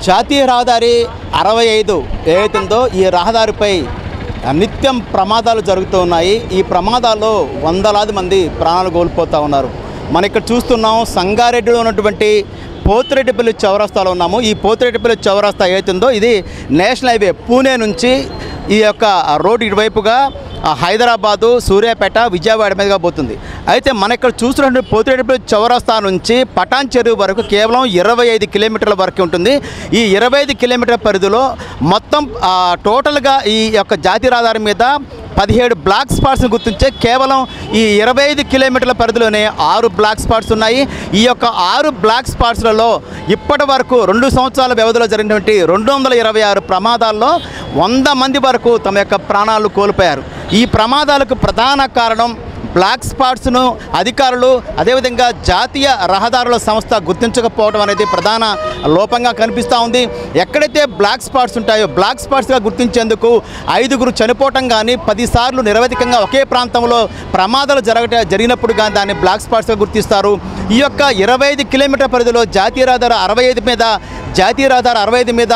జాతీయ రహదారి 65 ఏదైతుందో ఈ రహదారిపై నిత్యం ప్రమాదాలు జరుగుతూ ఉన్నాయి. ఈ ప్రమాదాల్లో వందలాది మంది ప్రాణాలు కోల్పోతూ ఉన్నారు. మనం ఇక్కడ చూస్తున్నాం సంగారెడ్డిలో ఉన్నటువంటి పోతిరెడ్డిపల్లి చౌరస్తాలో ఉన్నాము. ఈ పోతిరెడ్డిపల్లి చౌరస్తా ఏదైతుందో ఇది నేషనల్ హైవే పూణే నుంచి ఈ యొక్క రోడ్డు ఇటువైపుగా హైదరాబాదు, సూర్యాపేట, విజయవాడ మీదుగా పోతుంది. అయితే మన ఇక్కడ చూస్తున్నటువంటి పోతిరెడ్డిపల్లి చౌరస్తా నుంచి పటాన్ చెరువు వరకు కేవలం 25 కిలోమీటర్ల వరకు ఉంటుంది. ఈ 25 కిలోమీటర్ల పరిధిలో మొత్తం టోటల్గా ఈ యొక్క జాతీయ రహదారి మీద 17 బ్లాక్ స్పాట్స్ని గుర్తించే కేవలం ఈ 25 కిలోమీటర్ల పరిధిలోనే 6 బ్లాక్ స్పాట్స్ ఉన్నాయి. ఈ యొక్క 6 బ్లాక్ స్పాట్స్లలో ఇప్పటి వరకు 2 సంవత్సరాల వ్యవధిలో జరిగినటువంటి 226 ప్రమాదాల్లో 100 మంది వరకు తమ యొక్క ప్రాణాలు కోల్పోయారు. ఈ ప్రమాదాలకు ప్రధాన కారణం బ్లాక్ స్పాట్స్ను అధికారులు అదేవిధంగా జాతీయ రహదారుల సంస్థ గుర్తించకపోవడం అనేది ప్రధాన లోపంగా కనిపిస్తూ ఉంది. ఎక్కడైతే బ్లాక్ స్పాట్స్ ఉంటాయో బ్లాక్ స్పాట్స్గా గుర్తించేందుకు 5గురు చనిపోవటం కానీ 10 సార్లు నిరవధికంగా ఒకే ప్రాంతంలో ప్రమాదాలు జరిగినప్పుడు కానీ దాన్ని బ్లాక్ స్పాట్స్గా గుర్తిస్తారు. ఈ యొక్క 25 కిలోమీటర్ల పరిధిలో జాతీయ రహదారి 65 మీద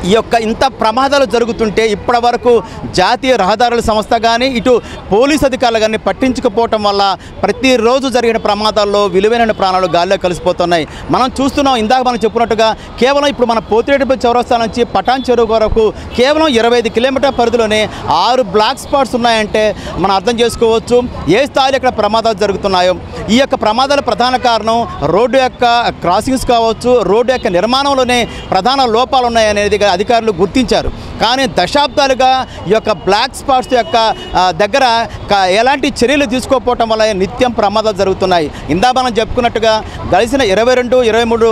ఈ యొక్క ఇంత ప్రమాదాలు జరుగుతుంటే ఇప్పటి వరకు జాతీయ రహదారుల సంస్థ కానీ ఇటు పోలీస్ అధికారులు కానీ పట్టించుకపోవటం వల్ల ప్రతిరోజు జరిగిన ప్రమాదాల్లో విలువైన ప్రాణాలు గాల్లో కలిసిపోతున్నాయి. మనం చూస్తున్నాం, ఇందాక మనం చెప్పుకున్నట్టుగా కేవలం ఇప్పుడు మన పోతిరెడ్డిపల్లి చౌరస్తా నుంచి పటాన్ చెరువు వరకు కేవలం 25 కిలోమీటర్ల పరిధిలోనే 6 బ్లాక్ స్పాట్స్ ఉన్నాయంటే మనం అర్థం చేసుకోవచ్చు ఏ స్థాయిలో ఇక్కడ ప్రమాదాలు జరుగుతున్నాయో. ఈ యొక్క ప్రమాదాల ప్రధాన కారణం రోడ్డు యొక్క క్రాసింగ్స్ కావచ్చు, రోడ్డు యొక్క నిర్మాణంలోనే ప్రధాన లోపాలు ఉన్నాయనేది అధికారులు గుర్తించారు. కానీ దశాబ్దాలుగా ఈ యొక్క బ్లాక్ స్పాట్స్ యొక్క దగ్గర ఎలాంటి చర్యలు తీసుకోకపోవటం వల్ల నిత్యం ప్రమాదాలు జరుగుతున్నాయి. ఇందా మనం చెప్పుకున్నట్టుగా గడిచిన 22-23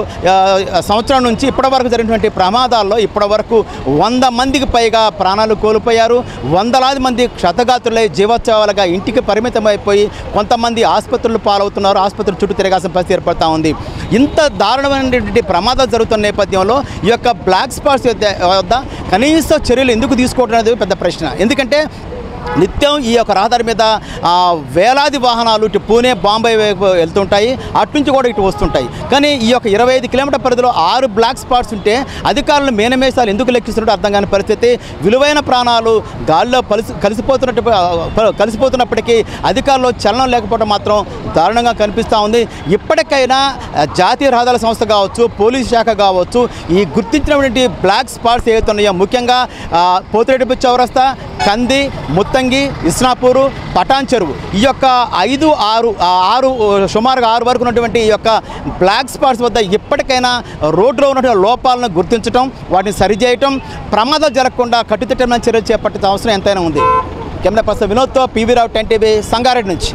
సంవత్సరాల నుంచి ఇప్పటి వరకు జరిగినటువంటి ప్రమాదాల్లో ఇప్పటి వరకు 100 మందికి పైగా ప్రాణాలు కోల్పోయారు. వందలాది మంది క్షతగాత్రులై జీవోత్సవాలుగా ఇంటికి పరిమితం అయిపోయి కొంతమంది ఆసుపత్రులు పాలవుతున్నారు. ఆసుపత్రుల చుట్టూ తిరగాల్సిన పరిస్థితి ఏర్పడుతూ ఉంది. ఇంత దారుణమైనటువంటి ప్రమాదాలు జరుగుతున్న నేపథ్యంలో ఈ యొక్క బ్లాక్ స్పాట్స్ వద్ద కనీస చర్యలు ఎందుకు తీసుకోవడం అనేది పెద్ద ప్రశ్న. ఎందుకంటే నిత్యం ఈ యొక్క రహదారి మీద వేలాది వాహనాలు ఇటు పూణే, బాంబే వైపు వెళ్తుంటాయి, అట్నుంచి కూడా ఇటు వస్తుంటాయి. కానీ ఈ యొక్క 25 కిలోమీటర్ పరిధిలో 6 బ్లాక్ స్పాట్స్ ఉంటే అధికారులు మేనమేసాలు ఎందుకు లెక్కిస్తున్నట్టు అర్థం కాని పరిస్థితి. విలువైన ప్రాణాలు గాల్లో కలిసిపోతున్నప్పటికీ అధికారులు చలనం లేకపోవడం మాత్రం దారుణంగా కనిపిస్తూ ఉంది. ఇప్పటికైనా జాతీయ రహదారుల సంస్థ కావచ్చు, పోలీసు శాఖ కావచ్చు ఈ గుర్తించినటువంటి బ్లాక్ స్పాట్స్ ఏవైతే ఉన్నాయో ముఖ్యంగా పోతిరెడ్డిపల్లి చౌరస్తా, కంది, ముత్తంగి, ఇస్నాపూరు, పటాన్ చెరువు ఈ యొక్క 5-6 సుమారుగా 6 వరకు ఉన్నటువంటి ఈ యొక్క బ్లాక్ స్పాట్స్ వద్ద ఇప్పటికైనా రోడ్లో ఉన్నటువంటి లోపాలను గుర్తించడం, వాటిని సరిచేయటం, ప్రమాదాలు జరగకుండా కట్టుదిట్టమైన చర్యలు చేపట్టే అవసరం ఎంతైనా ఉంది. కెమెరా పర్సన్ వినోద్తో PV రావు 10 TV సంగారెడ్డి నుంచి.